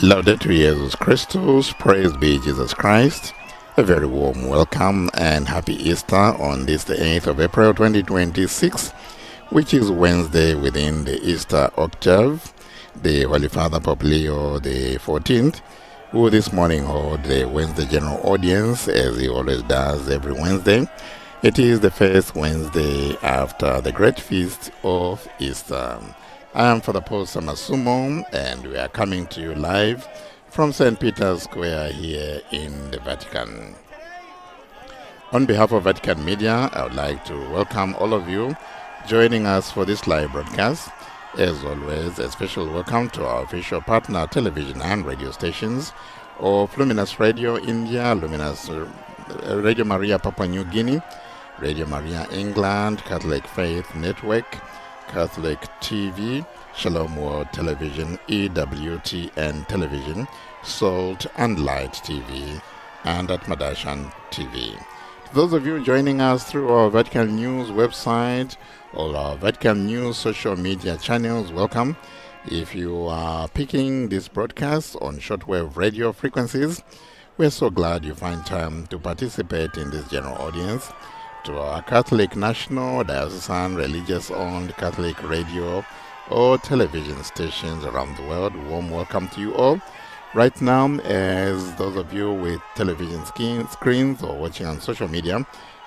Laudetur Jesus Christus, praise be Jesus Christ. A very warm welcome and happy Easter on this the 8th of April 2026, which is Wednesday within the Easter octave. The Holy Father Pope Leo XIV, who this morning held the Wednesday General Audience, as he always does every Wednesday. It is the first Wednesday after the great feast of Easter. I am Father Paul Samasumo, and we are coming to you live from St. Peter's Square here in the Vatican. On behalf of Vatican Media, I would like to welcome all of you joining us for this live broadcast. As always, a special welcome to our official partner television and radio stations of Luminous Radio India, Luminous Radio Maria Papua New Guinea, Radio Maria England, Catholic Faith Network, Catholic TV, Shalom World Television, EWTN Television, Salt and Light TV, and Atmadashan TV. To those of you joining us through our Vatican News website or our Vatican News social media channels, welcome. If you are picking this broadcast on shortwave radio frequencies, we're so glad you find time to participate in this general audience. To our Catholic national, diocesan, religious-owned Catholic radio or television stations around the world, warm welcome to you all. Right now, as those of you with television screens or watching on social media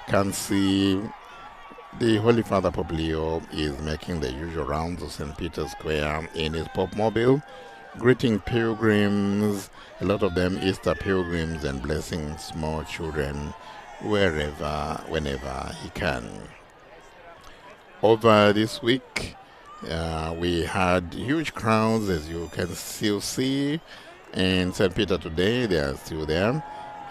can see, the Holy Father Pope Leo is making the usual rounds of St. Peter's Square in his Pope Mobile, greeting pilgrims, a lot of them Easter pilgrims, and blessing small children wherever, whenever he can. Over this week, we had huge crowds, as you can still see in St. Peter today. They are still there.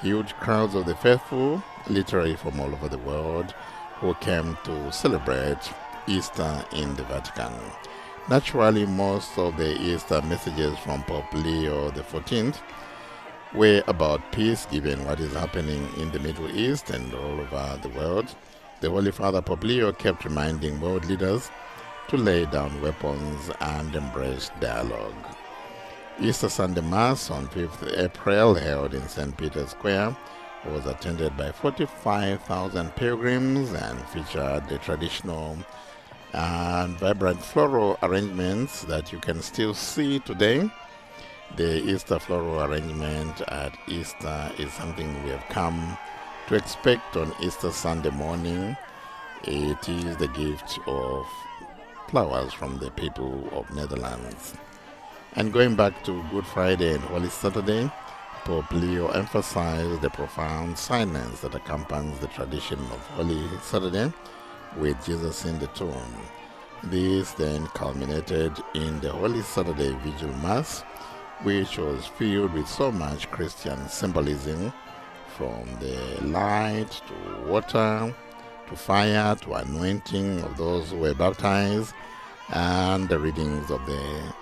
Huge crowds of the faithful, literally from all over the world, who came to celebrate Easter in the Vatican. Naturally, most of the Easter messages from Pope Leo XIV were about peace, given what is happening in the Middle East and all over the world. The Holy Father Pope Leo kept reminding world leaders to lay down weapons and embrace dialogue. Easter Sunday Mass on 5th April, held in St. Peter's Square, was attended by 45,000 pilgrims and featured the traditional and vibrant floral arrangements that you can still see today. The Easter floral arrangement at Easter is something we have come to expect on Easter Sunday morning. It is the gift of flowers from the people of Netherlands. And going back to Good Friday and Holy Saturday, Pope Leo emphasized the profound silence that accompanies the tradition of Holy Saturday with Jesus in the tomb. This then culminated in the Holy Saturday Vigil Mass, which was filled with so much Christian symbolism, from the light to water to fire to anointing of those who were baptized, and the readings of the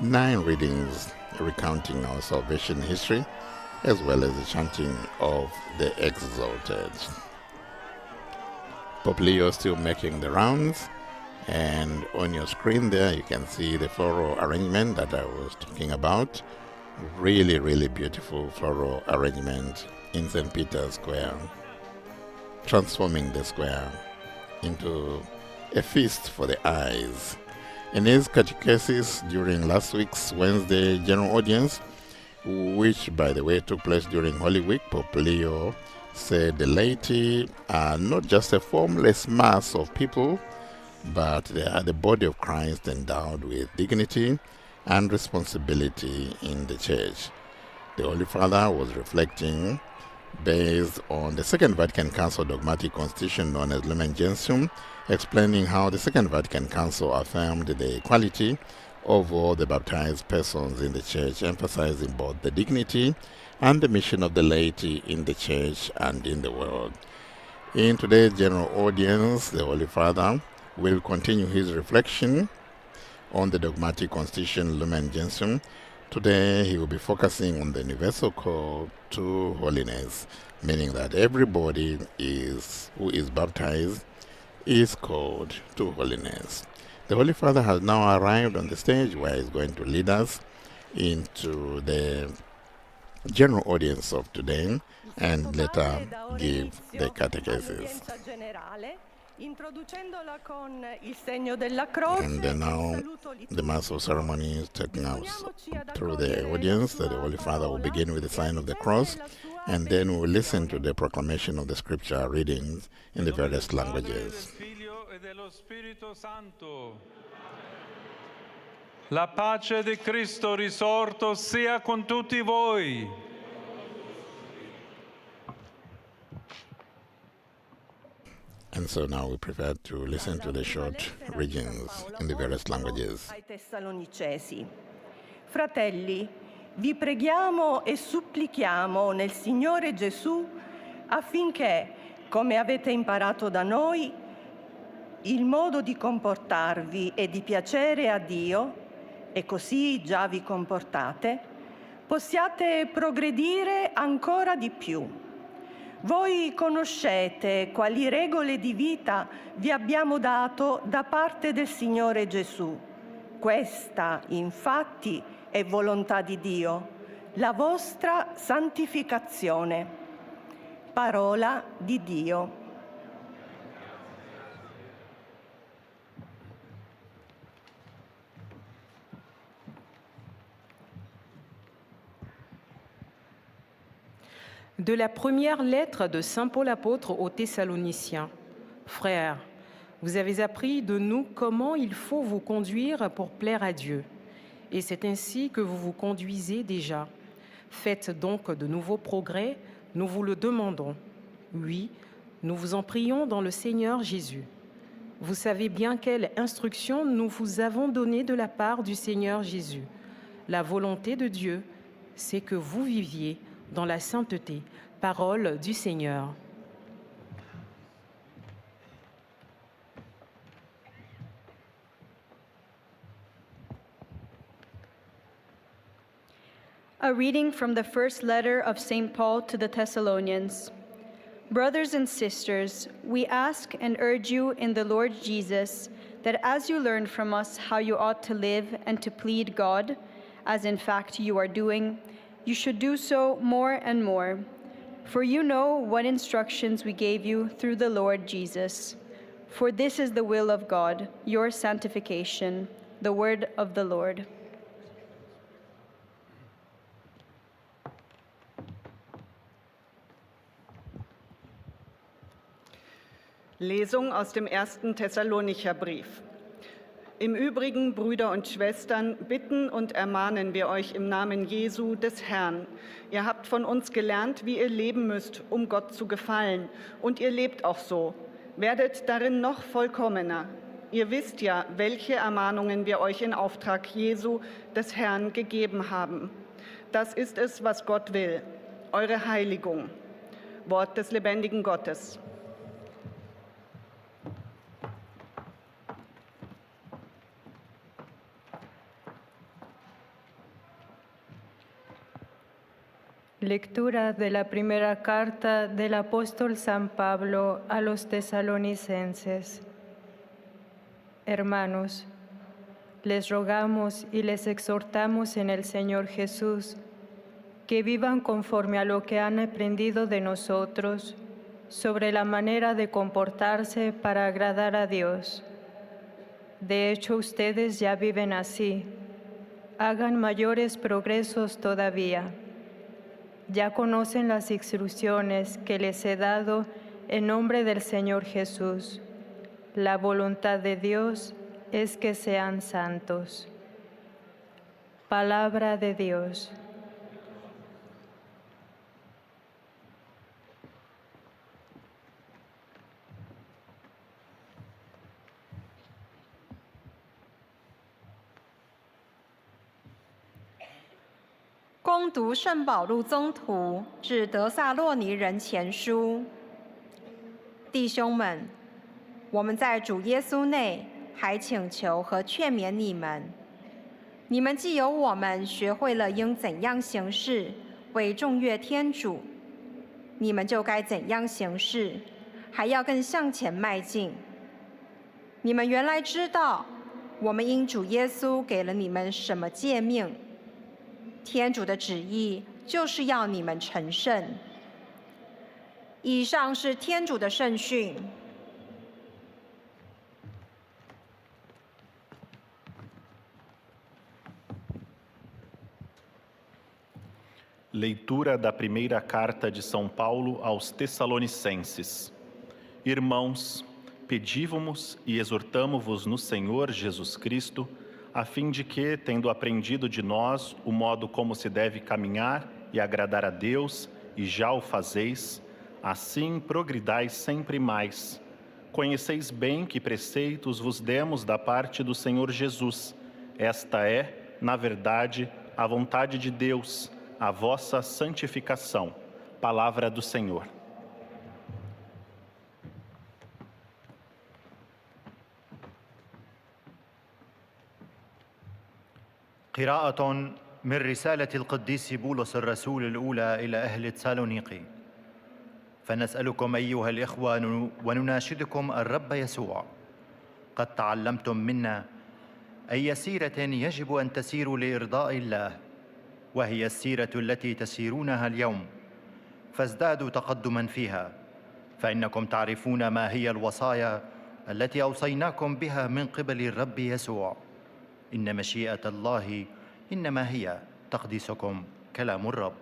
9 readings recounting our salvation history, as well as the chanting of the exalted. Pope Leo still making the rounds, and on your screen there you can see the floral arrangement that I was talking about. Really, really beautiful floral arrangement in St. Peter's Square, transforming the square into a feast for the eyes. In his Catechesis during last week's Wednesday General Audience, which by the way took place during Holy Week, Pope Leo said the laity are not just a formless mass of people, but they are the body of Christ endowed with dignity and responsibility in the Church. The Holy Father was reflecting based on the Second Vatican Council dogmatic constitution known as Lumen Gentium, explaining how the Second Vatican Council affirmed the equality of all the baptized persons in the Church, emphasizing both the dignity and the mission of the laity in the Church and in the world. In today's General Audience, the Holy Father will continue his reflection on the dogmatic constitution Lumen Gentium. Today he will be focusing on the universal call to holiness, meaning that everybody who is baptized is called to holiness. The Holy Father has now arrived on the stage where he's going to lead us into the general audience of today and later give the catechesis. And then now the Mass of Ceremony is taking us through the audience. That the Holy Father will begin with the sign of the cross, and then we'll listen to the proclamation of the scripture readings in the various languages. La pace di Cristo risorto sia con tutti voi. And so now we prepare to listen to the short readings in the various languages. Ai Tessalonicesi. Fratelli, vi preghiamo e supplichiamo nel Signore Gesù affinché, come avete imparato da noi, il modo di comportarvi e di piacere a Dio, e così già vi comportate, possiate progredire ancora di più. Voi conoscete quali regole di vita vi abbiamo dato da parte del Signore Gesù. Questa, infatti, è volontà di Dio, la vostra santificazione. Parola di Dio. De la première lettre de Saint Paul apôtre aux Thessaloniciens. Frères, vous avez appris de nous comment il faut vous conduire pour plaire à Dieu. Et c'est ainsi que vous vous conduisez déjà. Faites donc de nouveaux progrès, nous vous le demandons. Oui, nous vous en prions dans le Seigneur Jésus. Vous savez bien quelle instruction nous vous avons donnée de la part du Seigneur Jésus. La volonté de Dieu, c'est que vous viviez dans la sainteté, parole du Seigneur. A reading from the first letter of St. Paul to the Thessalonians. Brothers and sisters, we ask and urge you in the Lord Jesus that as you learned from us how you ought to live and to plead God, as in fact you are doing, you should do so more and more. For you know what instructions we gave you through the Lord Jesus. For this is the will of God, your sanctification, the word of the Lord. Lesung aus dem 1. Thessalonicher Brief. Im Übrigen, Brüder und Schwestern, bitten und ermahnen wir euch im Namen Jesu des Herrn. Ihr habt von uns gelernt, wie ihr leben müsst, um Gott zu gefallen. Und ihr lebt auch so. Werdet darin noch vollkommener. Ihr wisst ja, welche Ermahnungen wir euch in Auftrag Jesu des Herrn gegeben haben. Das ist es, was Gott will. Eure Heiligung. Wort des lebendigen Gottes. Lectura de la primera carta del apóstol San Pablo a los tesalonicenses. Hermanos, les rogamos y les exhortamos en el Señor Jesús que vivan conforme a lo que han aprendido de nosotros sobre la manera de comportarse para agradar a Dios. De hecho, ustedes ya viven así. Hagan mayores progresos todavía. Ya conocen las instrucciones que les he dado en nombre del Señor Jesús. La voluntad de Dios es que sean santos. Palabra de Dios.恭读圣保禄宗徒致得撒洛尼人前书。弟兄们，我们在主耶稣内还请求和劝勉你们。你们既有我们学会了应怎样行事，为众悦天主，你们就该怎样行事，还要更向前迈进。你们原来知道，我们因主耶稣给了你们什么诫命。天主的旨意就是要你们成圣。以上是天主的圣训。Leitura da primeira carta de São Paulo aos Tessalonicenses. Irmãos, pedivos-vos e exortamo-vos no Senhor Jesus Cristo, a fim de que, tendo aprendido de nós o modo como se deve caminhar e agradar a Deus, e já o fazeis, assim progridais sempre mais. Conheceis bem que preceitos vos demos da parte do Senhor Jesus. Esta é, na verdade, a vontade de Deus, a vossa santificação. Palavra do Senhor. قراءة من رسالة القديس بولس الرسول الأولى إلى أهل تسالونيقي. فنسألكم أيها الإخوة ونناشدكم الرب يسوع. قد تعلمتم منا أي سيرة يجب أن تسيروا لإرضاء الله، وهي السيرة التي تسيرونها اليوم، فازدادوا تقدما فيها، فإنكم تعرفون ما هي الوصايا التي أوصيناكم بها من قبل الرب يسوع. إن مشيئة الله إنما هي تقديسكم كلام الرب.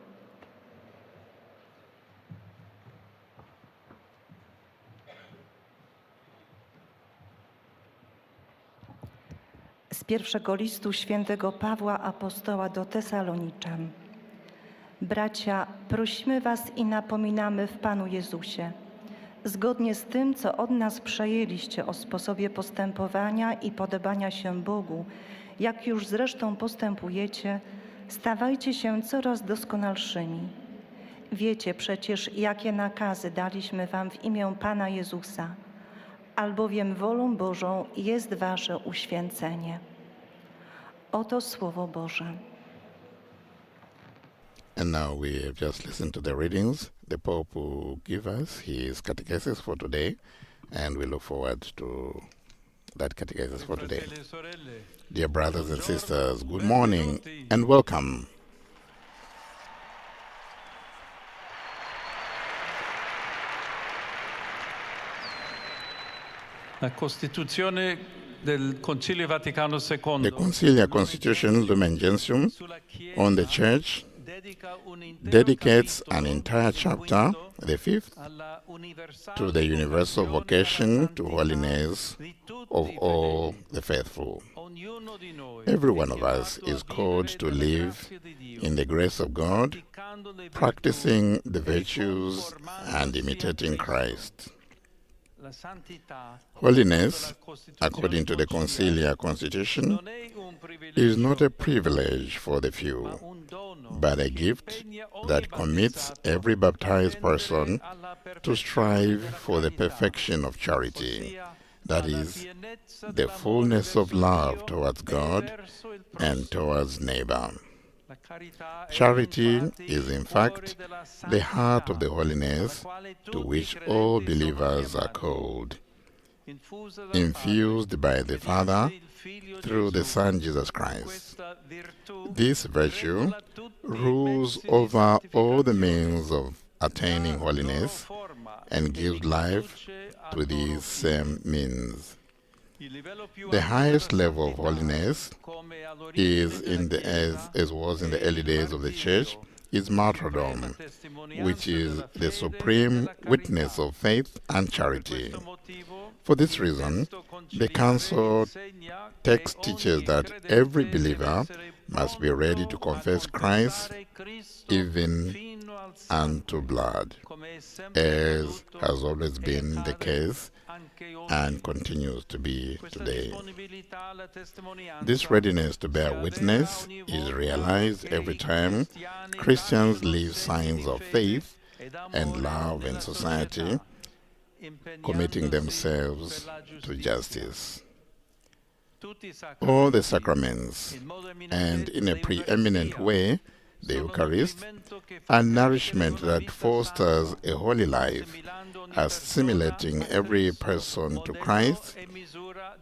Z pierwszego listu świętego Pawła Apostoła do Tesaloniczan. Bracia, prosimy was i napominamy w Panu Jezusie, zgodnie z tym, co od nas przejęliście o sposobie postępowania i podobania się Bogu, jak już zresztą postępujecie, stawajcie się coraz doskonalszymi. Wiecie przecież, jakie nakazy daliśmy wam w imię Pana Jezusa, albowiem wolą Bożą jest wasze uświęcenie. Oto Słowo Boże. And now we have just listened to the readings the Pope will give us his Catechesis for today, and we look forward to that Catechesis for today. Dear brothers and sisters, good morning and welcome. La Costituzione del Concilio Vaticano II. The Concilia Constitution Lumen Gentium on the Church dedicates an entire chapter, the fifth, to the universal vocation to holiness of all the faithful. Every one of us is called to live in the grace of God, practicing the virtues and imitating Christ. Holiness, according to the Concilia Constitution, is not a privilege for the few, but a gift that commits every baptized person to strive for the perfection of charity, that is, the fullness of love towards God and towards neighbor. Charity is, in fact, the heart of the holiness to which all believers are called, infused by the Father through the Son Jesus Christ. This virtue rules over all the means of attaining holiness and gives life to these same means. The highest level of holiness is as was in the early days of the Church, is martyrdom, which is the supreme witness of faith and charity. For this reason, the Council text teaches that every believer must be ready to confess Christ even unto blood, as has always been the case and continues to be today. This readiness to bear witness is realized every time Christians leave signs of faith and love in society, committing themselves to justice. All the sacraments, and in a preeminent way, the Eucharist, and nourishment that fosters a holy life, assimilating every person to Christ,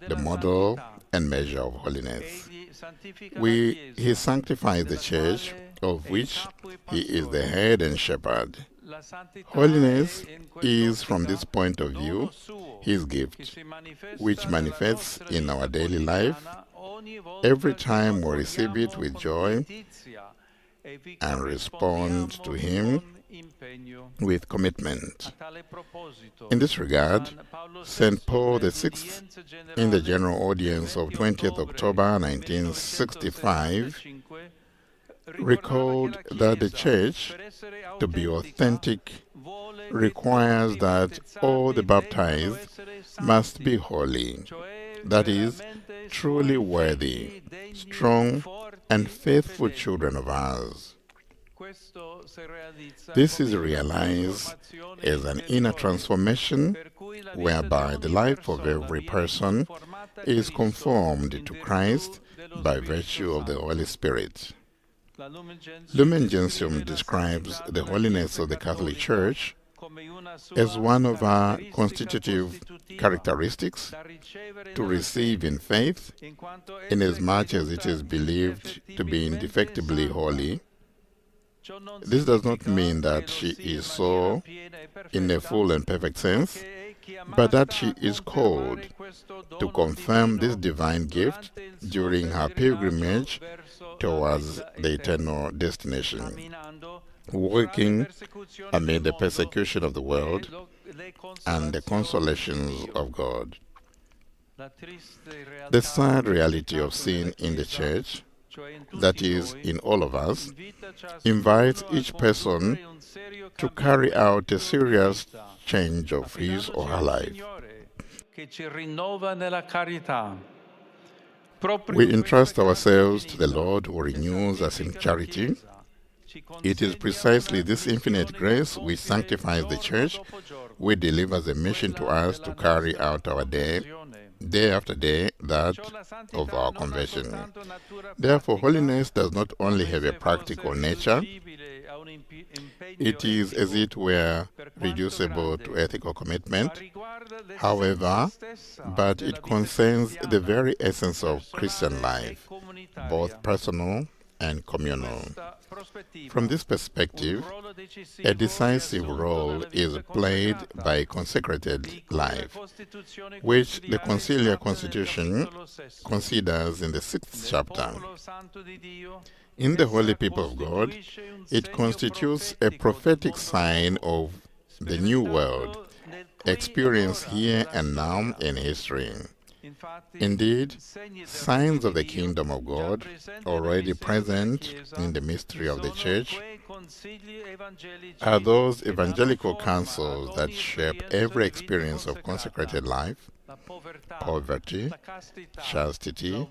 the model and measure of holiness. He sanctifies the Church, of which he is the head and shepherd. Holiness is, from this point of view, his gift, which manifests in our daily life every time we receive it with joy and respond to him with commitment. In this regard, St. Paul VI, in the General Audience of 20th October 1965, recalled that the Church, to be authentic, requires that all the baptized must be holy, that is, truly worthy, strong, and faithful children of ours. This is realized as an inner transformation whereby the life of every person is conformed to Christ by virtue of the Holy Spirit. Lumen Gentium describes the holiness of the Catholic Church as one of our constitutive characteristics to receive in faith, inasmuch as it is believed to be indefectibly holy. This does not mean that she is so in a full and perfect sense, but that she is called to confirm this divine gift during her pilgrimage towards the eternal destination, working amid the persecution of the world and the consolations of God. The sad reality of sin in the Church, that is, in all of us, invites each person to carry out a serious change of his or her life. We entrust ourselves to the Lord who renews us in charity. It is precisely this infinite grace which sanctifies the Church, which delivers a mission to us to carry out our day after day, that of our conversion. Therefore, holiness does not only have a practical nature, it is, as it were, reducible to ethical commitment. However, but it concerns the very essence of Christian life, both personal and communal. From this perspective, a decisive role is played by consecrated life, which the Conciliar Constitution considers in the 6th chapter. In the holy people of God, it constitutes a prophetic sign of the new world, experienced here and now in history. Indeed, signs of the kingdom of God, already present in the mystery of the Church, are those evangelical counsels that shape every experience of consecrated life: poverty, chastity,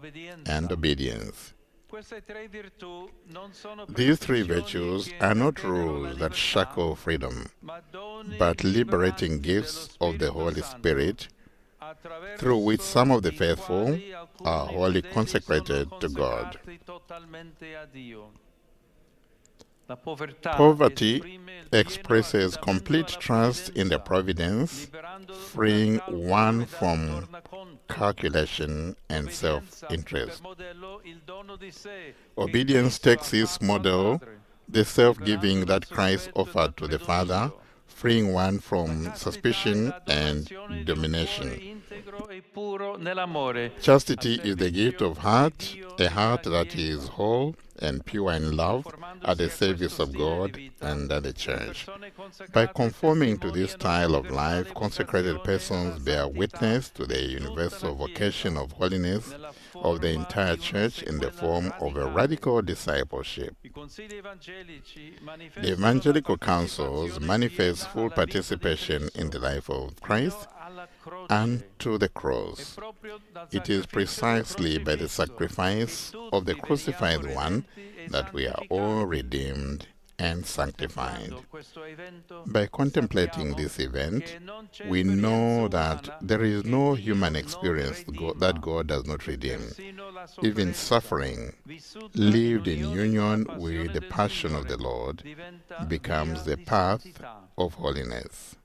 and obedience. These three virtues are not rules that shackle freedom, but liberating gifts of the Holy Spirit, through which some of the faithful are wholly consecrated to God. Poverty expresses complete trust in the providence, freeing one from calculation and self-interest. Obedience takes its model, the self-giving that Christ offered to the Father, freeing one from suspicion and domination. Chastity is the gift of heart, a heart that is whole and pure in love at the service of God and the Church. By conforming to this style of life, consecrated persons bear witness to the universal vocation of holiness of the entire Church in the form of a radical discipleship. The evangelical counsels manifest full participation in the life of Christ and to the cross. It is precisely by the sacrifice of the crucified one that we are all redeemed and sanctified. By contemplating this event, we know that there is no human experience that God does not redeem. Even suffering, lived in union with the passion of the Lord, becomes the path of holiness.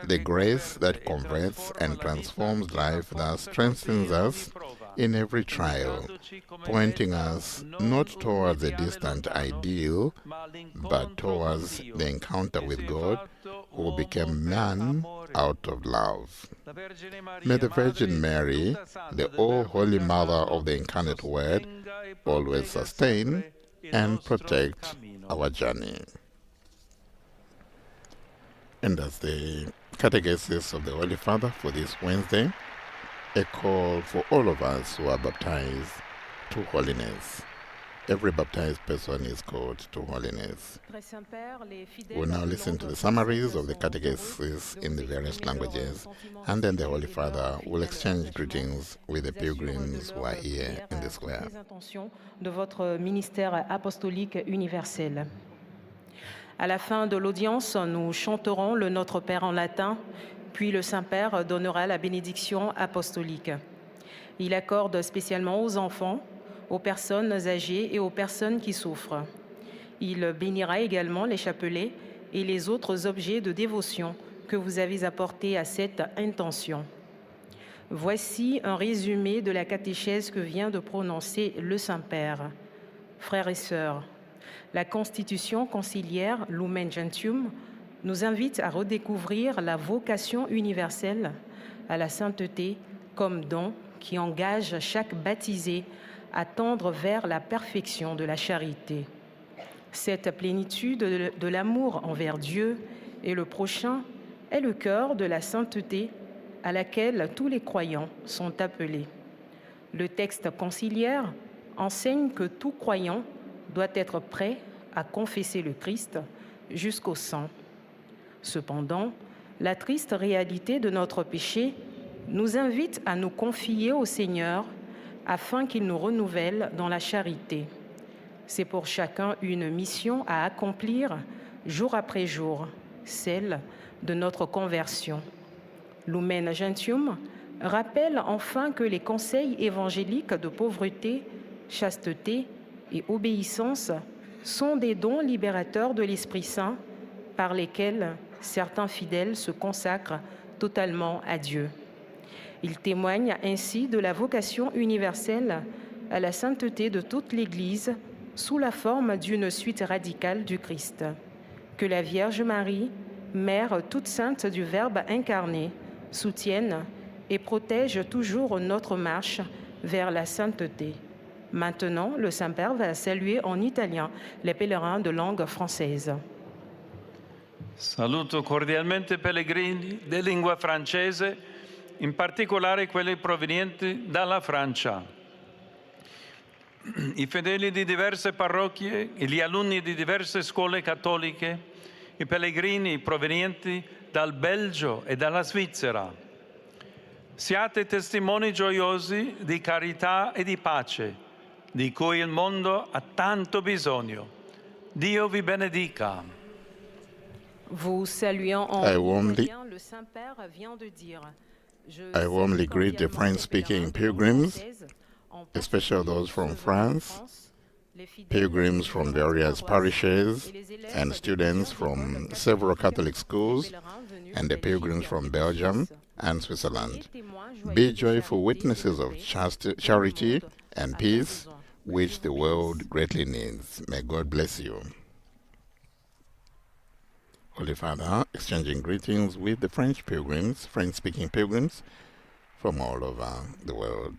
The grace that converts and transforms life thus strengthens us in every trial, pointing us not towards a distant ideal, but towards the encounter with God, who became man out of love. May the Virgin Mary, the all-holy Mother of the Incarnate Word, always sustain and protect our journey. And as the Catechesis of the Holy Father for this Wednesday, a call for all of us who are baptized to holiness. Every baptized person is called to holiness. We'll now listen to the summaries of the Catechesis in the various languages, and then the Holy Father will exchange greetings with the pilgrims who are here in the square. De votre ministère apostolique universel. À la fin de l'audience, nous chanterons le Notre Père en latin, puis le Saint-Père donnera la bénédiction apostolique. Il accorde spécialement aux enfants, aux personnes âgées et aux personnes qui souffrent. Il bénira également les chapelets et les autres objets de dévotion que vous avez apportés à cette intention. Voici un résumé de la catéchèse que vient de prononcer le Saint-Père. Frères et sœurs, la constitution conciliaire Lumen Gentium nous invite à redécouvrir la vocation universelle à la sainteté comme don qui engage chaque baptisé à tendre vers la perfection de la charité. Cette plénitude de l'amour envers Dieu et le prochain est le cœur de la sainteté à laquelle tous les croyants sont appelés. Le texte conciliaire enseigne que tout croyant doit être prêt à confesser le Christ jusqu'au sang. Cependant, la triste réalité de notre péché nous invite à nous confier au Seigneur afin qu'il nous renouvelle dans la charité. C'est pour chacun une mission à accomplir jour après jour, celle de notre conversion. Lumen Gentium rappelle enfin que les conseils évangéliques de pauvreté, chasteté et obéissance sont des dons libérateurs de l'Esprit Saint par lesquels certains fidèles se consacrent totalement à Dieu. Ils témoignent ainsi de la vocation universelle à la sainteté de toute l'Église sous la forme d'une suite radicale du Christ. Que la Vierge Marie, Mère toute sainte du Verbe incarné, soutienne et protège toujours notre marche vers la sainteté. Maintenant, le Saint-Père va saluer en italien les pèlerins de langue française. Saluto cordialmente pellegrini di lingua francese, in particolare quelli provenienti dalla Francia. I fedeli di diverse parrocchie, gli alunni di diverse scuole cattoliche, i pellegrini provenienti dal Belgio e dalla Svizzera. Siate testimoni gioiosi di carità e di pace, di cui il mondo ha tanto bisogno. Dio vi benedica. Vous saluant en italien, le Saint-Père vient de dire. I warmly greet the French-speaking pilgrims, especially those from France, pilgrims from various parishes, and students from several Catholic schools, and the pilgrims from Belgium and Switzerland. Be joyful witnesses of charity and peace, which the world greatly needs. May God bless you. Holy Father, exchanging greetings with the French pilgrims, French-speaking pilgrims from all over the world.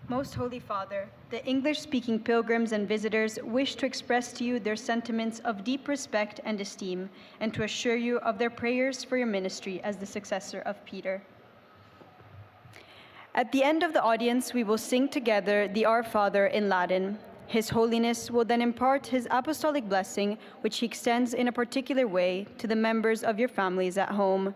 Most Holy Father, the English-speaking pilgrims and visitors wish to express to you their sentiments of deep respect and esteem, and to assure you of their prayers for your ministry as the successor of Peter. At the end of the audience, we will sing together the Our Father in Latin. His Holiness will then impart his apostolic blessing, which he extends in a particular way to the members of your families at home.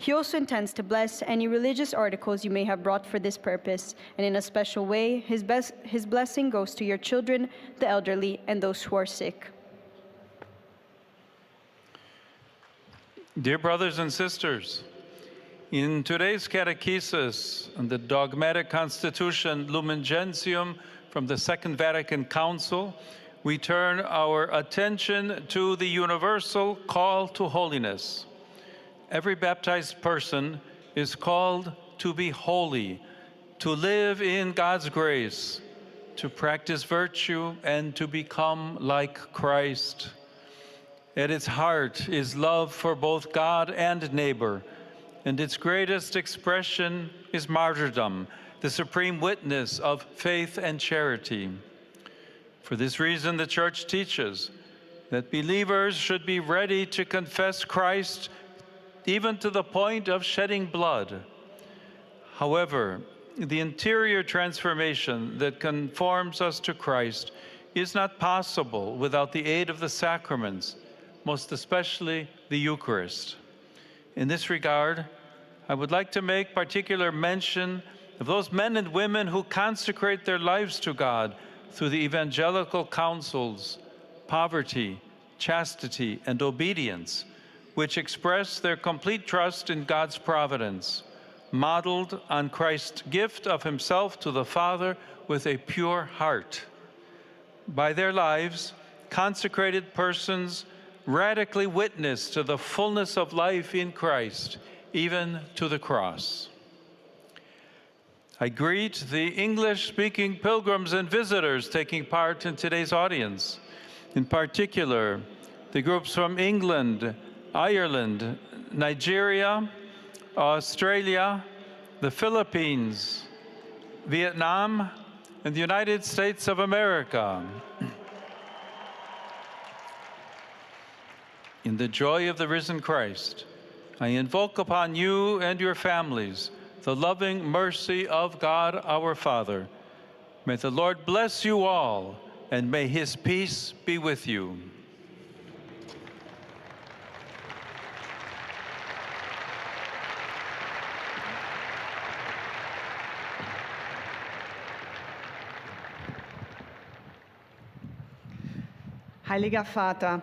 He also intends to bless any religious articles you may have brought for this purpose, and in a special way, his blessing goes to your children, the elderly, and those who are sick. Dear brothers and sisters, in today's Catechesis and the dogmatic constitution Lumen Gentium from the Second Vatican Council, we turn our attention to the universal call to holiness. Every baptized person is called to be holy, to live in God's grace, to practice virtue, and to become like Christ. At its heart is love for both God and neighbor, and its greatest expression is martyrdom, the supreme witness of faith and charity. For this reason, the Church teaches that believers should be ready to confess Christ even to the point of shedding blood. However, the interior transformation that conforms us to Christ is not possible without the aid of the sacraments, most especially the Eucharist. In this regard, I would like to make particular mention of those men and women who consecrate their lives to God through the evangelical counsels, poverty, chastity, and obedience, which express their complete trust in God's providence, modeled on Christ's gift of himself to the Father with a pure heart. By their lives, consecrated persons radically witness to the fullness of life in Christ, even to the cross. I greet the English-speaking pilgrims and visitors taking part in today's audience. In particular, the groups from England, Ireland, Nigeria, Australia, the Philippines, Vietnam, and the United States of America. In the joy of the risen Christ, I invoke upon you and your families the loving mercy of God our Father. May the Lord bless you all, and may his peace be with you. Heiliger Vater,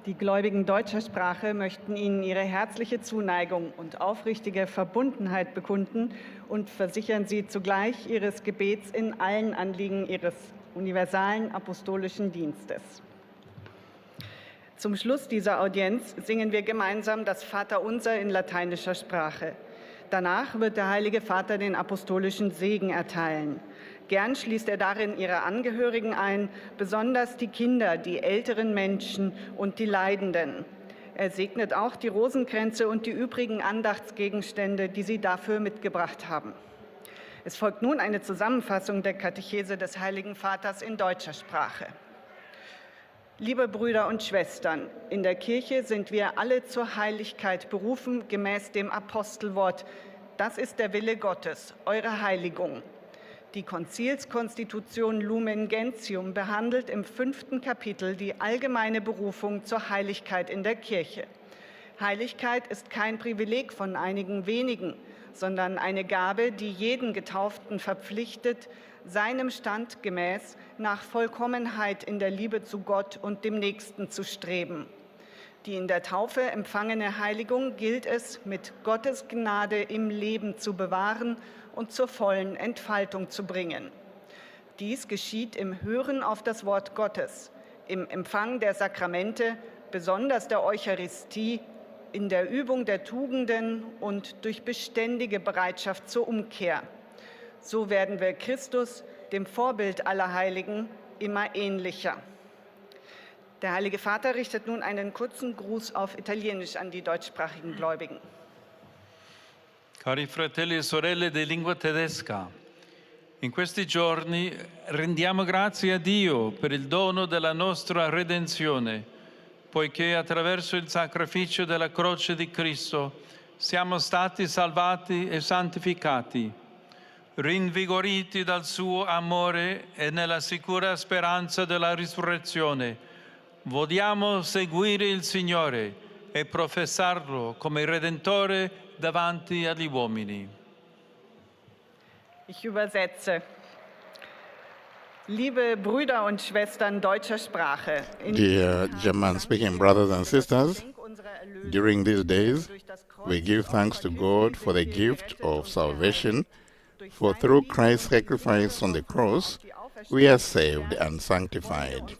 die Gläubigen deutscher Sprache möchten Ihnen ihre herzliche Zuneigung und aufrichtige Verbundenheit bekunden und versichern Sie zugleich Ihres Gebets in allen Anliegen Ihres universalen apostolischen Dienstes. Zum Schluss dieser Audienz singen wir gemeinsam das Vaterunser in lateinischer Sprache. Danach wird der Heilige Vater den apostolischen Segen erteilen. Gern schließt er darin ihre Angehörigen ein, besonders die Kinder, die älteren Menschen und die Leidenden. Er segnet auch die Rosenkränze und die übrigen Andachtsgegenstände, die sie dafür mitgebracht haben. Es folgt nun eine Zusammenfassung der Katechese des Heiligen Vaters in deutscher Sprache. Liebe Brüder und Schwestern, in der Kirche sind wir alle zur Heiligkeit berufen, gemäß dem Apostelwort: Das ist der Wille Gottes, eure Heiligung. Die Konzilskonstitution Lumen Gentium behandelt im 5. Kapitel die allgemeine Berufung zur Heiligkeit in der Kirche. Heiligkeit ist kein Privileg von einigen wenigen, sondern eine Gabe, die jeden Getauften verpflichtet, seinem Stand gemäß nach Vollkommenheit in der Liebe zu Gott und dem Nächsten zu streben. Die in der Taufe empfangene Heiligung gilt es, mit Gottes Gnade im Leben zu bewahren und zur vollen Entfaltung zu bringen. Dies geschieht im Hören auf das Wort Gottes, im Empfang der Sakramente, besonders der Eucharistie, in der Übung der Tugenden und durch beständige Bereitschaft zur Umkehr. So werden wir Christus, dem Vorbild aller Heiligen, immer ähnlicher. Der Heilige Vater richtet nun einen kurzen Gruß auf Italienisch an die deutschsprachigen Gläubigen. Cari fratelli e sorelle di lingua tedesca, in questi giorni rendiamo grazie a Dio per il dono della nostra redenzione, poiché attraverso il sacrificio della croce di Cristo siamo stati salvati e santificati, rinvigoriti dal suo amore e nella sicura speranza della risurrezione. Vogliamo seguire il Signore e professarlo come Redentore davanti agli uomini. Ich übersetze. Liebe Brüder und Schwestern deutscher Sprache, Dear German-speaking brothers and sisters, during these days, we give thanks to God for the gift of salvation, for through Christ's sacrifice on the cross, we are saved and sanctified.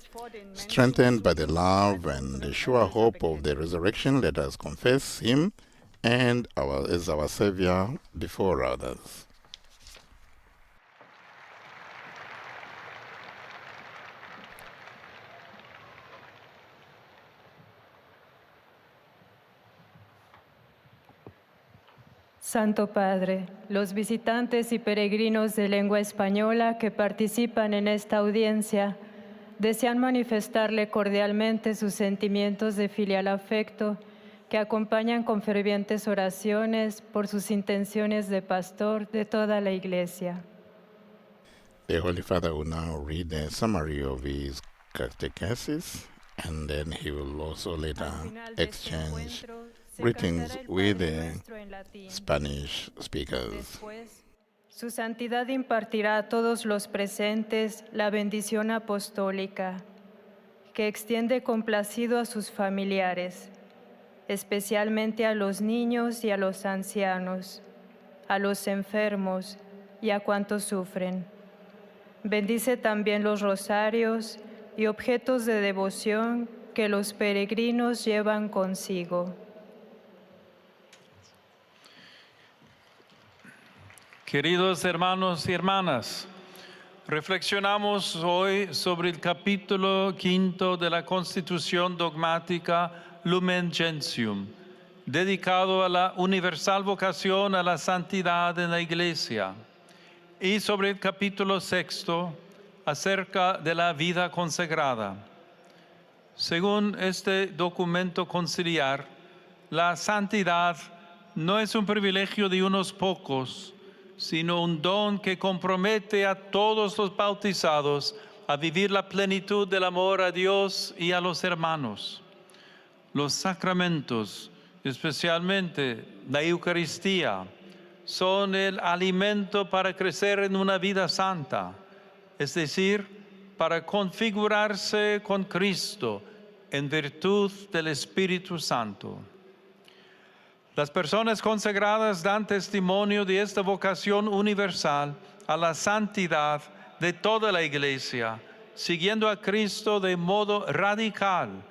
Strengthened by the love and the sure hope of the resurrection, let us confess Him and as our Savior before others. Santo Padre, los visitantes y peregrinos de lengua española que participan en esta audiencia desean manifestarle cordialmente sus sentimientos de filial afecto que acompañan con fervientes oraciones por sus intenciones de pastor de toda la Iglesia. The Holy Father will now read a summary of his Catechesis, and then he will also later exchange greetings with the Spanish speakers. Su Santidad impartirá a todos los presentes la bendición apostólica, que extiende complacido a sus familiares, especialmente a los niños y a los ancianos, a los enfermos y a cuantos sufren. Bendice también los rosarios y objetos de devoción que los peregrinos llevan consigo. Queridos hermanos y hermanas, reflexionamos hoy sobre el capítulo 5 de la Constitución Dogmática Lumen Gentium, dedicado a la universal vocación a la santidad en la Iglesia, y sobre el capítulo 6 acerca de la vida consagrada. Según este documento conciliar, la santidad no es un privilegio de unos pocos, sino un don que compromete a todos los bautizados a vivir la plenitud del amor a Dios y a los hermanos. Los sacramentos, especialmente la Eucaristía, son el alimento para crecer en una vida santa, es decir, para configurarse con Cristo en virtud del Espíritu Santo. Las personas consagradas dan testimonio de esta vocación universal a la santidad de toda la Iglesia, siguiendo a Cristo de modo radical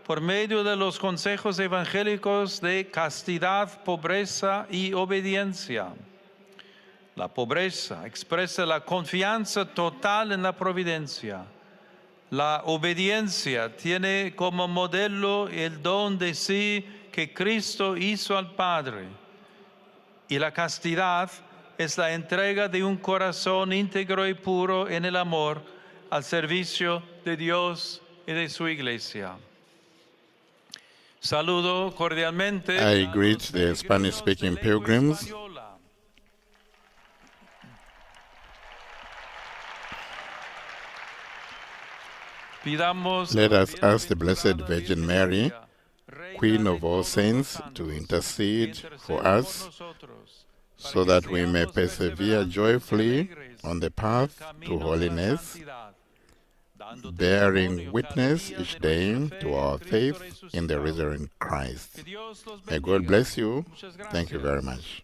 por medio de los consejos evangélicos de castidad, pobreza y obediencia. La pobreza expresa la confianza total en la providencia. La obediencia tiene como modelo el don de sí que Cristo hizo al Padre, y la castidad es la entrega de un corazón íntegro y puro en el amor al servicio de Dios y de su Iglesia. Saludo cordialmente. I greet the Spanish-speaking pilgrims. Let us ask the Blessed Virgin Mary, Queen of all saints, to intercede for us, so that we may persevere joyfully on the path to holiness, bearing witness each day to our faith in the risen Christ. May God bless you. Thank you very much.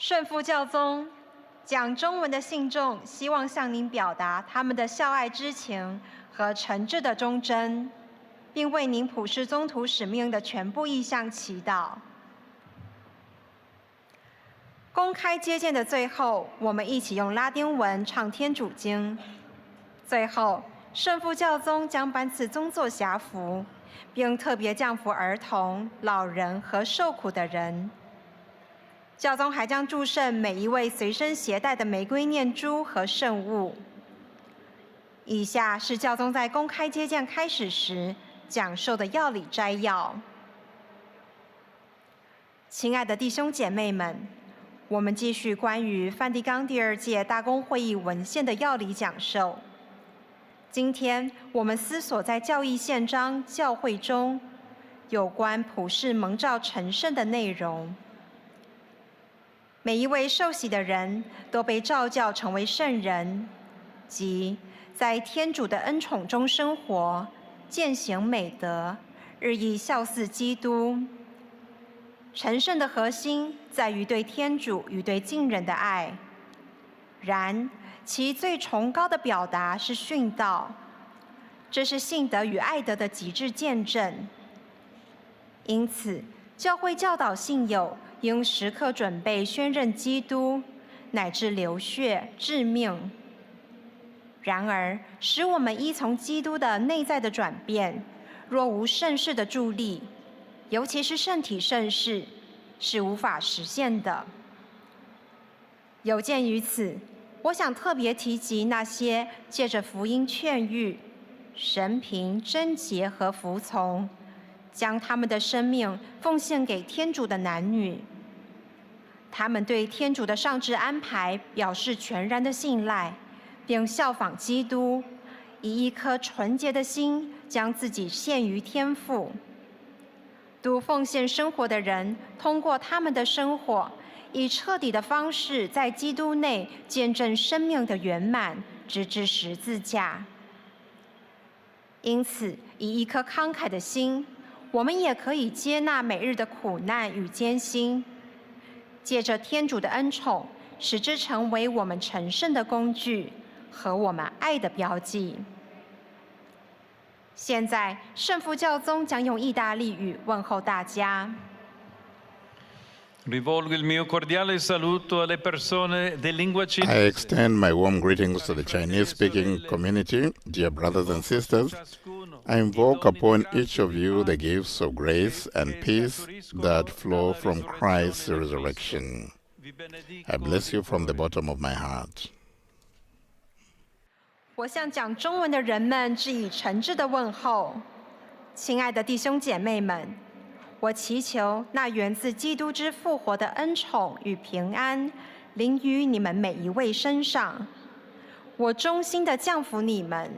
《圣父教宗》讲中文的信众希望向您表达他们的孝爱之情和诚挚的忠贞，并为您普世宗徒使命的全部意向祈祷。公开接见的最后，我们一起用拉丁文唱天主经。最后，圣父教宗将颁赐宗座辖服，并特别降服儿童、老人和受苦的人。教宗还将祝圣每一位随身携带的玫瑰念珠和圣物。以下是教宗在公开接见开始时讲授的要理摘要。亲爱的弟兄姐妹们，我们继续关于梵蒂冈第2届大公会议文献的要理讲授。今天我们思索在教义宪章教会中有关普世蒙召成圣的内容。每一位受洗的人都被召叫成为圣人，即在天主的恩宠中生活，践行美德，日益效似基督。成圣的核心在于对天主与对近人的爱，然其最崇高的表达是殉道，这是信德与爱德的极致见证。因此，教会教导信友应时刻准备宣认基督，乃至流血致命。然而，使我们依从基督的内在的转变，若无圣事的助力，尤其是圣体圣事，是无法实现的。有鉴于此，我想特别提及那些借着福音劝喻、神凭、贞洁和服从，将他们的生命奉献给天主的男女。他们对天主的上至安排表示全然的信赖，并效仿基督，以一颗纯洁的心将自己献于天父。读奉献生活的人，通过他们的生活，以彻底的方式在基督内见证生命的圆满，直至十字架。因此，以一颗慷慨的心，我们也可以接纳每日的苦难与艰辛，借着天主的恩宠，使之成为我们成圣的工具和我们爱的标记。现在，圣父教宗将用意大利语问候大家。Rivolgo il mio cordiale saluto alle persone di lingua I cinese. extend my warm greetings to the Chinese-speaking community, dear brothers and sisters. I invoke upon each of you the gifts of grace and peace that flow from Christ's resurrection. I bless you from the bottom of my heart. 我向讲中文的人们致以诚挚的问候，亲爱的弟兄姐妹们，我祈求那源自基督之复活的恩宠与平安，临于你们每一位身上。我衷心的降服你们。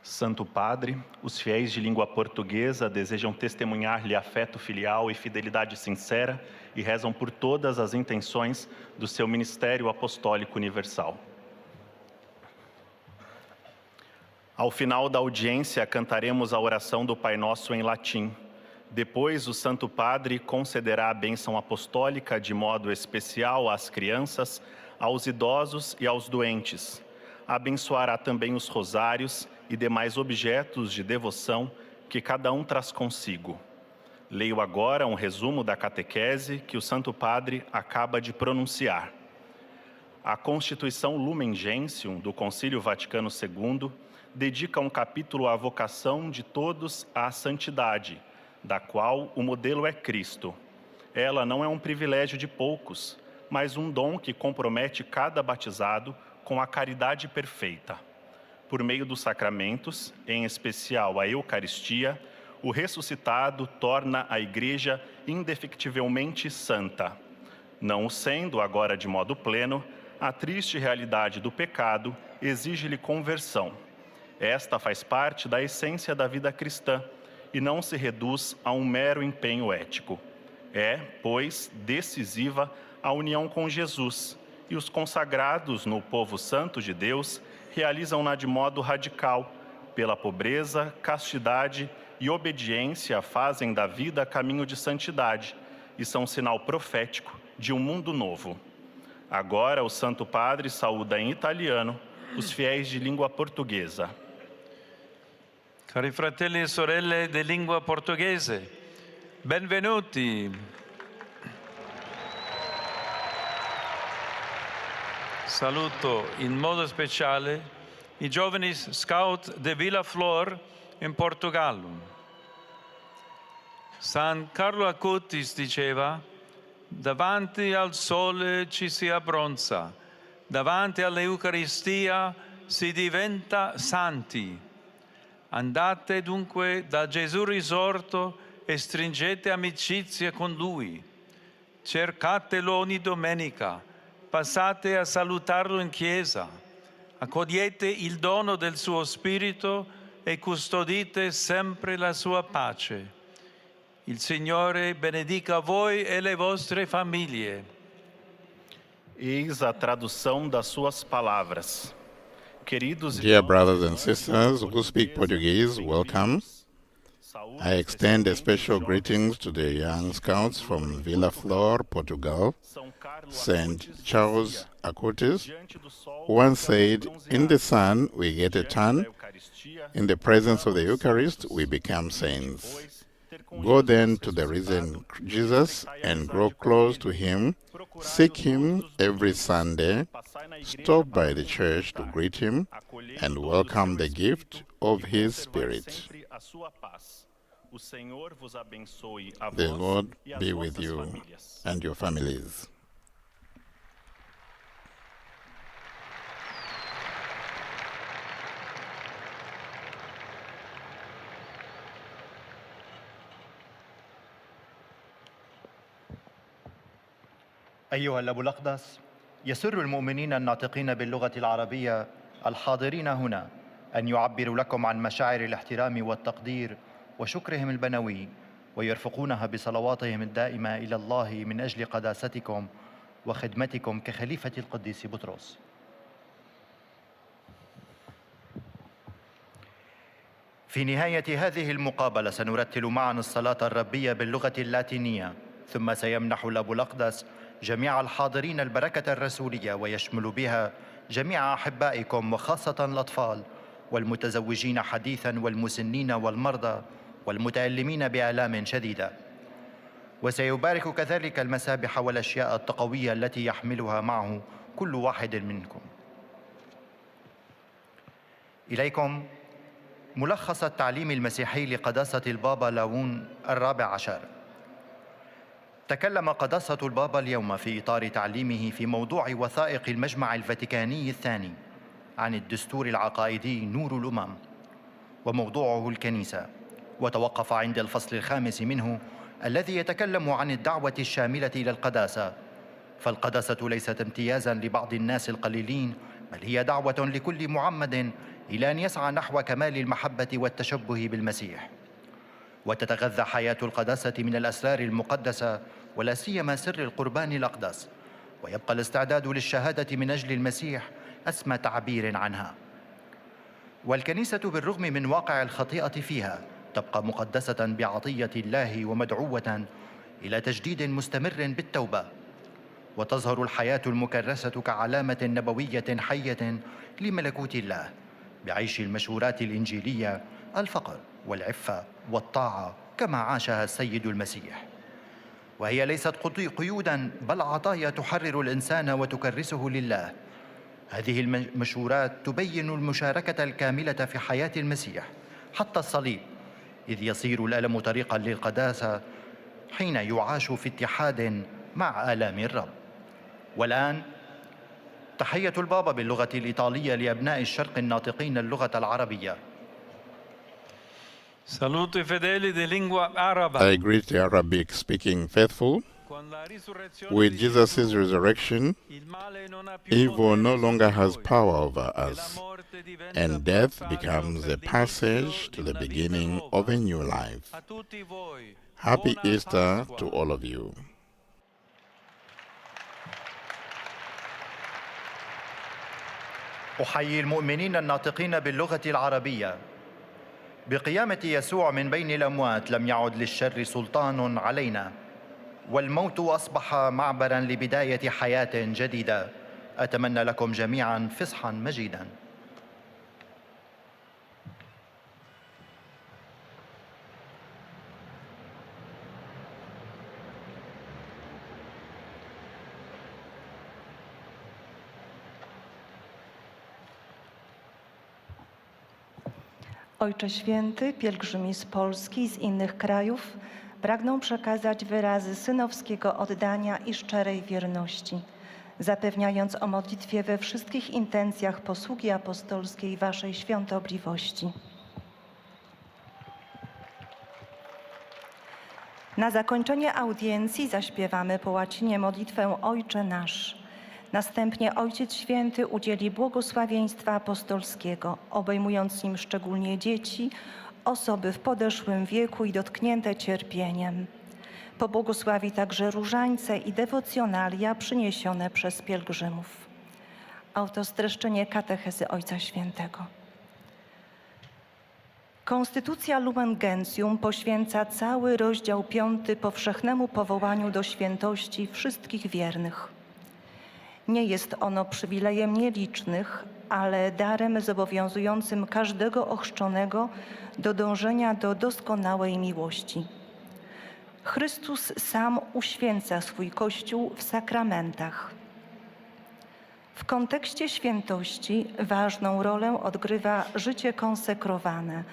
Santo Padre, os fiéis de língua portuguesa desejam testemunhar-lhe afeto filial e fidelidade sincera e rezam por todas as intenções do seu ministério apostólico universal. Ao final da audiência, cantaremos a oração do Pai Nosso em latim. Depois, o Santo Padre concederá a bênção apostólica de modo especial às crianças, aos idosos e aos doentes. Abençoará também os rosários e demais objetos de devoção que cada um traz consigo. Leio agora um resumo da catequese que o Santo Padre acaba de pronunciar. A Constituição Lumen Gentium do Concílio Vaticano II dedica um capítulo à vocação de todos à santidade, da qual o modelo é Cristo. Ela não é um privilégio de poucos, mas um dom que compromete cada batizado com a caridade perfeita. Por meio dos sacramentos, em especial a Eucaristia, o ressuscitado torna a Igreja indefectivelmente santa. Não o sendo agora de modo pleno, a triste realidade do pecado exige-lhe conversão. Esta faz parte da essência da vida cristã e não se reduz a um mero empenho ético. É, pois, decisiva a união com Jesus, e os consagrados no povo santo de Deus realizam-na de modo radical. Pela pobreza, castidade e obediência fazem da vida caminho de santidade e são sinal profético de um mundo novo. Agora o Santo Padre saúda em italiano os fiéis de língua portuguesa. Cari fratelli e sorelle di lingua portoghese, benvenuti. Saluto in modo speciale i giovani scout de Villa Flor in Portogallo. San Carlo Acutis diceva: davanti al sole ci si abbronza, davanti all'Eucaristia si diventa santi. Andate dunque da Gesù risorto e stringete amicizia con Lui. Cercatelo ogni domenica, passate a salutarlo in chiesa, accogliete il dono del suo Spirito e custodite sempre la sua pace. Il Signore benedica voi e le vostre famiglie. Eis a tradução das suas palavras. Queridos Dear irmãos brothers e and irmãs sisters who speak Portuguese, welcome. I extend a special greetings to the young scouts from Vila Flor, Portugal. St. Charles Acutis once said, "In the sun we get a tan, in the presence of the Eucharist we become saints." Go then to the risen Jesus and grow close to him. Seek him every Sunday. Stop by the church to greet him and welcome the gift of his Spirit. The Lord be with you and your families. أيها الأب الأقدس، يسر المؤمنين الناطقين باللغة العربية الحاضرين هنا أن يعبروا لكم عن مشاعر الاحترام والتقدير وشكرهم البنوي، ويرفقونها بصلواتهم الدائمة إلى الله من أجل قداستكم وخدمتكم كخليفة القديس بطرس. في نهاية هذه المقابلة سنرتل معا الصلاة الربية باللغة اللاتينية، ثم سيمنح الأب الأقدس جميع الحاضرين البركة الرسولية، ويشمل بها جميع أحبائكم وخاصة الأطفال والمتزوجين حديثاً والمسنين والمرضى والمتألمين بآلام شديدة. وسيبارك كذلك المسابح والأشياء التقوية التي يحملها معه كل واحد منكم. إليكم ملخص التعليم المسيحي لقداسة البابا لاون ال14. تكلم قداسة البابا اليوم في إطار تعليمه في موضوع وثائق المجمع الفاتيكاني الثاني عن الدستور العقائدي نور الأمم وموضوعه الكنيسة، وتوقف عند الفصل الخامس منه الذي يتكلم عن الدعوة الشاملة إلى القداسة. فالقداسة ليست امتيازاً لبعض الناس القليلين، بل هي دعوة لكل معمد إلى أن يسعى نحو كمال المحبة والتشبه بالمسيح. وتتغذى حياة القداسة من الأسرار المقدسة ولا سيما سر القربان الأقدس، ويبقى الاستعداد للشهادة من أجل المسيح أسمى تعبير عنها. والكنيسة بالرغم من واقع الخطيئة فيها تبقى مقدسة بعطية الله ومدعوة إلى تجديد مستمر بالتوبة، وتظهر الحياة المكرسة كعلامة نبوية حية لملكوت الله بعيش المشورات الإنجيلية، الفقر والعفة والطاعة كما عاشها السيد المسيح. وهي ليست قيوداً بل عطايا تحرر الإنسان وتكرسه لله. هذه المشورات تبين المشاركة الكاملة في حياة المسيح حتى الصليب، إذ يصير الألم طريقاً للقداسة حين يعاش في اتحاد مع آلام الرب. والآن تحية البابا باللغة الإيطالية لأبناء الشرق الناطقين اللغة العربية. Saluto i fedeli di lingua araba. I greet the Arabic-speaking faithful. With Jesus' resurrection, evil no longer has power over us, and death becomes a passage to the beginning of a new life. Happy Easter to all of you. أحيي المؤمنين الناطقين باللغة العربية. بقيامة يسوع من بين الأموات لم يعد للشر سلطان علينا، والموت أصبح معبراً لبداية حياة جديدة. أتمنى لكم جميعاً فصحاً مجيداً. Ojcze Święty, pielgrzymi z Polski i z innych krajów pragną przekazać wyrazy synowskiego oddania i szczerej wierności, zapewniając o modlitwie we wszystkich intencjach posługi apostolskiej Waszej świątobliwości. Na zakończenie audiencji zaśpiewamy po łacinie modlitwę Ojcze Nasz. Następnie Ojciec Święty udzieli błogosławieństwa apostolskiego, obejmując nim szczególnie dzieci, osoby w podeszłym wieku i dotknięte cierpieniem. Pobłogosławi także różańce i dewocjonalia przyniesione przez pielgrzymów. Autostreszczenie katechezy Ojca Świętego. Konstytucja Lumen Gentium poświęca cały rozdział 5 powszechnemu powołaniu do świętości wszystkich wiernych. Nie jest ono przywilejem nielicznych, ale darem zobowiązującym każdego ochrzczonego do dążenia do doskonałej miłości. Chrystus sam uświęca swój Kościół w sakramentach. W kontekście świętości ważną rolę odgrywa życie konsekrowane,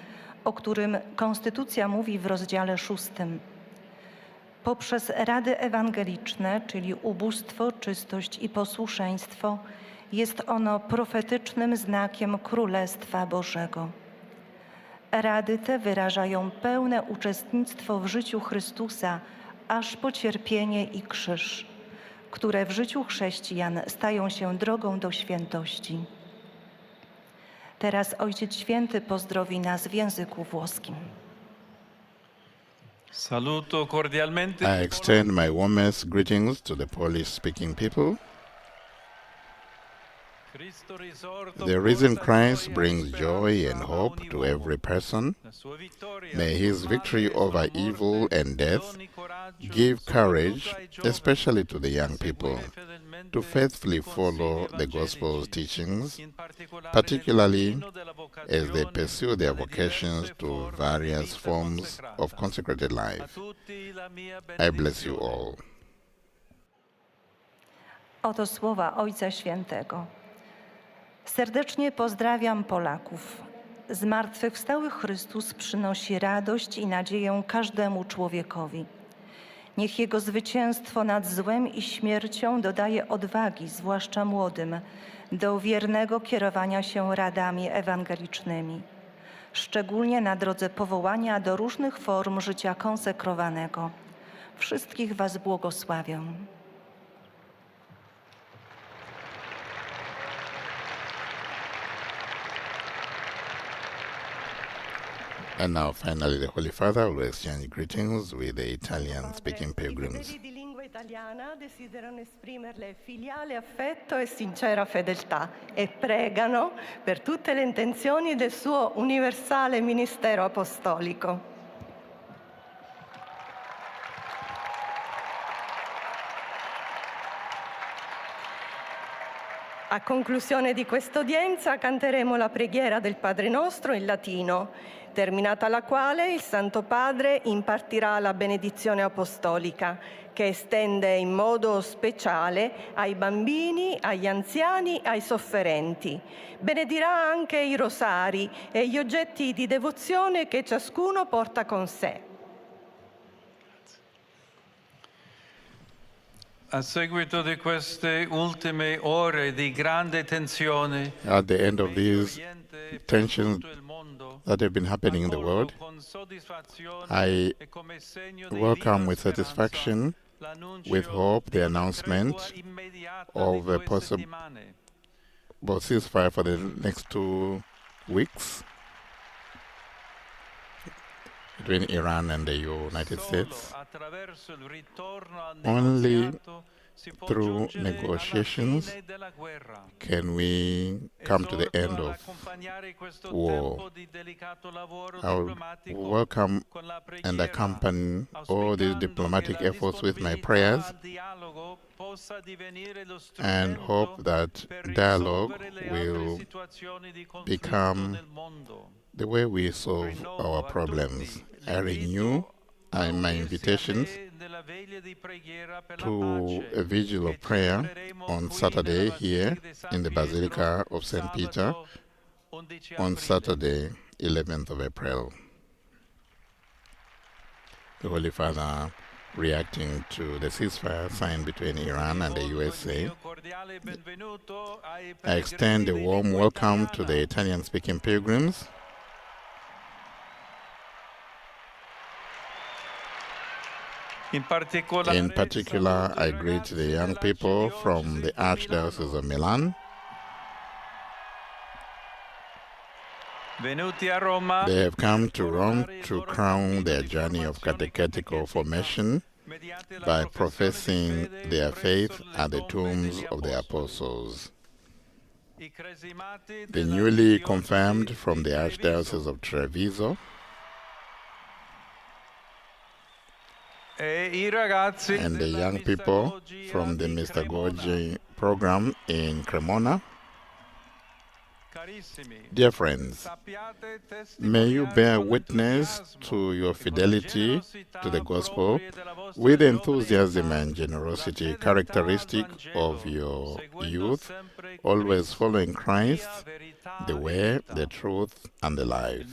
o którym Konstytucja mówi w rozdziale 6. Poprzez rady ewangeliczne, czyli ubóstwo, czystość i posłuszeństwo, jest ono profetycznym znakiem Królestwa Bożego. Rady te wyrażają pełne uczestnictwo w życiu Chrystusa, aż po cierpienie i krzyż, które w życiu chrześcijan stają się drogą do świętości. Teraz Ojciec Święty pozdrowi nas w języku włoskim. Saluto cordialmente. I extend my warmest greetings to the Polish-speaking people. The risen Christ brings joy and hope to every person. May his victory over evil and death give courage, especially to the young people, to faithfully follow the gospel's teachings, particularly as they pursue their vocations to various forms of consecrated life. I bless you all. Oto słowa Ojca Świętego. Serdecznie pozdrawiam Polaków. Zmartwychwstały Chrystus przynosi radość i nadzieję każdemu człowiekowi. Niech Jego zwycięstwo nad złem i śmiercią dodaje odwagi, zwłaszcza młodym, do wiernego kierowania się radami ewangelicznymi, szczególnie na drodze powołania do różnych form życia konsekrowanego. Wszystkich Was błogosławię. And now finally the Holy Father will exchange greetings with the Italian-speaking pilgrims. I di lingua italiana desiderano esprimerle filiale affetto e sincera fedeltà e pregano per tutte le intenzioni del suo universale ministero apostolico. A conclusione di questa udienza canteremo la preghiera del Padre Nostro in latino, terminata la quale il Santo Padre impartirà la benedizione apostolica, che estende in modo speciale ai bambini, agli anziani, ai sofferenti. Benedirà anche i rosari e gli oggetti di devozione che ciascuno porta con sé. A seguito di queste ultime ore di grande tensione, At the end of these tensions that have been happening in the world, I welcome with satisfaction, with hope, the announcement of a possible ceasefire for the next 2 weeks between Iran and the United States. Only through negotiations can we come to the end of war. I will welcome and accompany all these diplomatic efforts with my prayers and hope that dialogue will become the way we solve our problems. I renew my invitations to a vigil of prayer on Saturday here in the Basilica of St. Peter on Saturday, 11th of April. The Holy Father, reacting to the ceasefire signed between Iran and the USA, I extend a warm welcome to the Italian-speaking pilgrims. In particular, I greet the young people from the Archdiocese of Milan. They have come to Rome to crown their journey of catechetical formation by professing their faith at the tombs of the apostles. The newly confirmed from the Archdiocese of Treviso, and the young people from the Mr. Gorgi program in Cremona. Dear friends, may you bear witness to your fidelity to the gospel with enthusiasm and generosity characteristic of your youth, always following Christ, the way, the truth, and the life.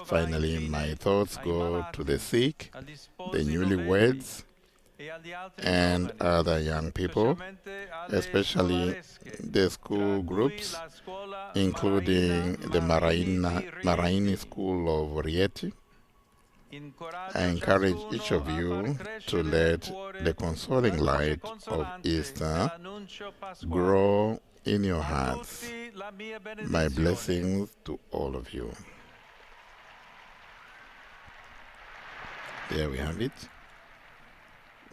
Finally, my thoughts go to the sick, the newlyweds, and other young people, especially the school groups, including the Maraini School of Rieti. I encourage each of you to let the consoling light of Easter grow in your hearts. My blessings to all of you. There we have it.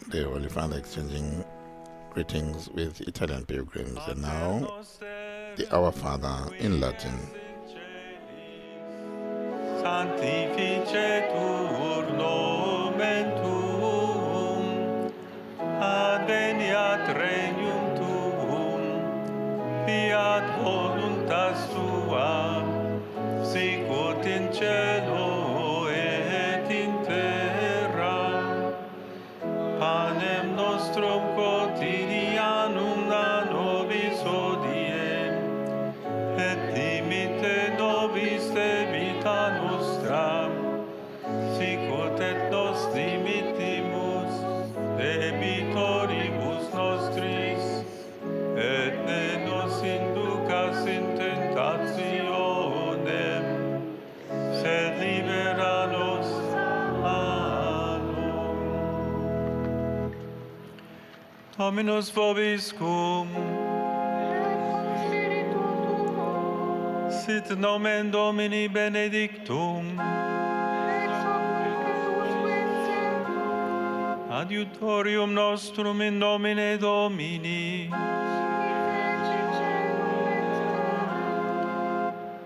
The Holy Father exchanging greetings with Italian pilgrims. And now, the Our Father in Latin. Sanctificetur nomen tuum, adveniat regnum tuum, fiat voluntas tua, sicut in cielo et in terra. Panem nostrum quotidianum da nobis hodie, et dimite nobis debita nostra, sicut et nos dimittimus debitoribus nostris, et ne nos inducas in tentationem, sed libera nos a malo. Dominus vobiscum. Sit nomen Domini benedictum. Adiutorium nostrum in nomine Domini.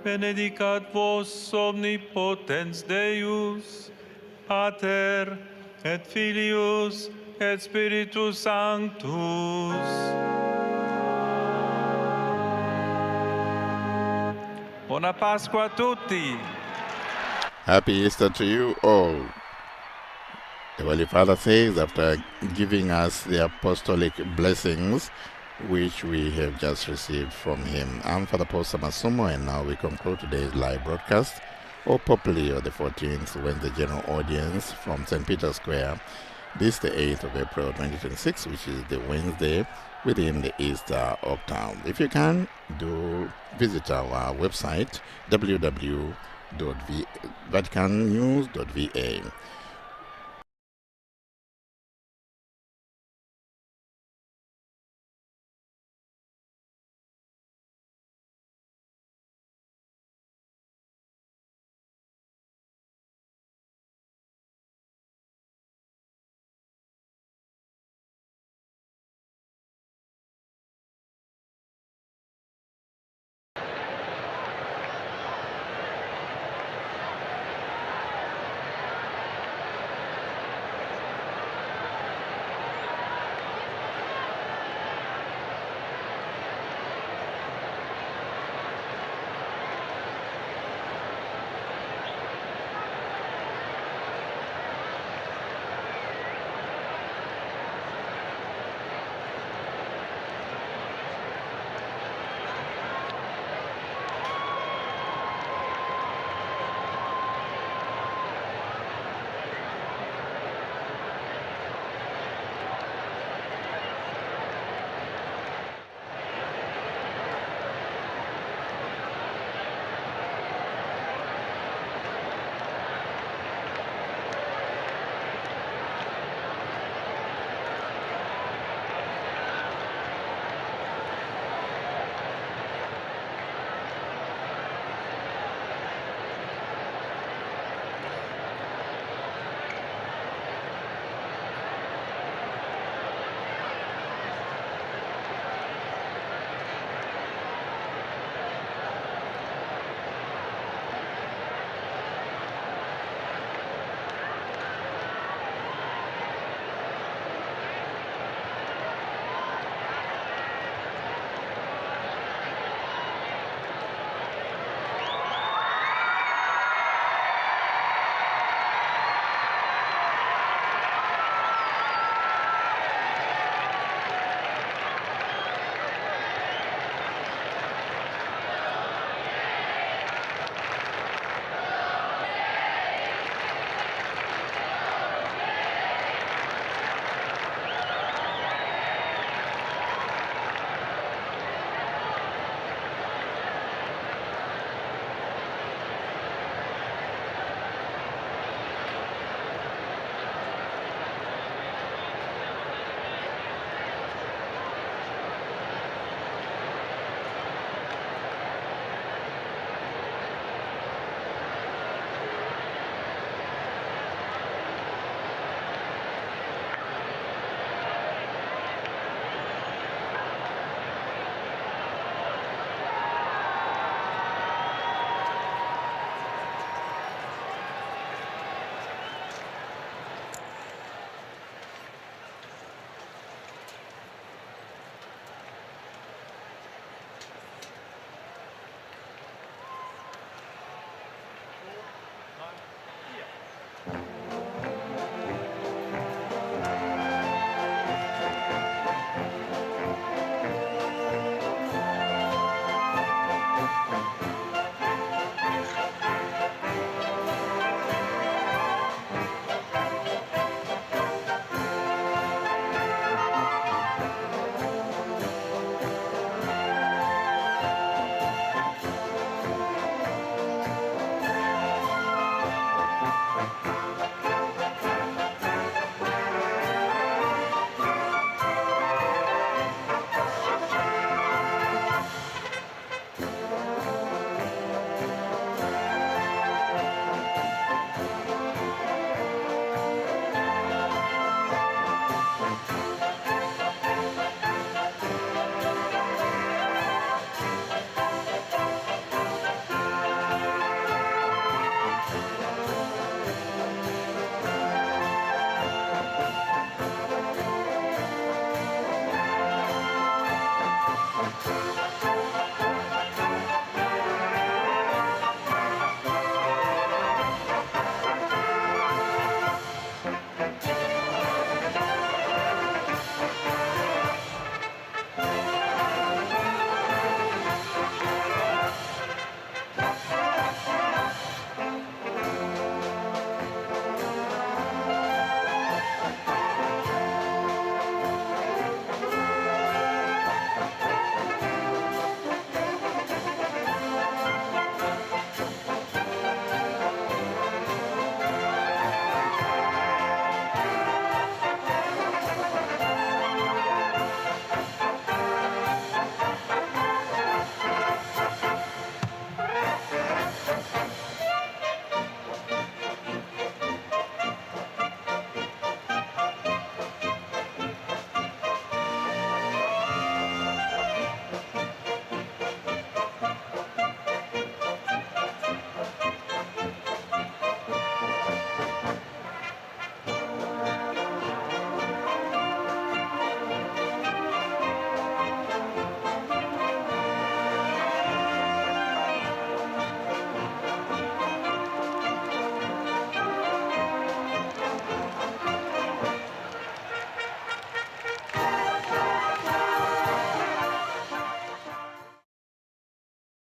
Benedicat vos omnipotens Deus, Pater et Filius et Spiritus Sanctus. Buona Pasqua a tutti. Happy Easter to you all. The Holy Father says, after giving us the apostolic blessings which we have just received from him. I'm Father Paul Samasumo, and now we conclude today's live broadcast of Pope Leo XIV Wednesday General Audience from St. Peter's Square. This is the 8th of April 2026, which is the Wednesday within the Easter Octave. If you can, do visit our website, www.vaticannews.va.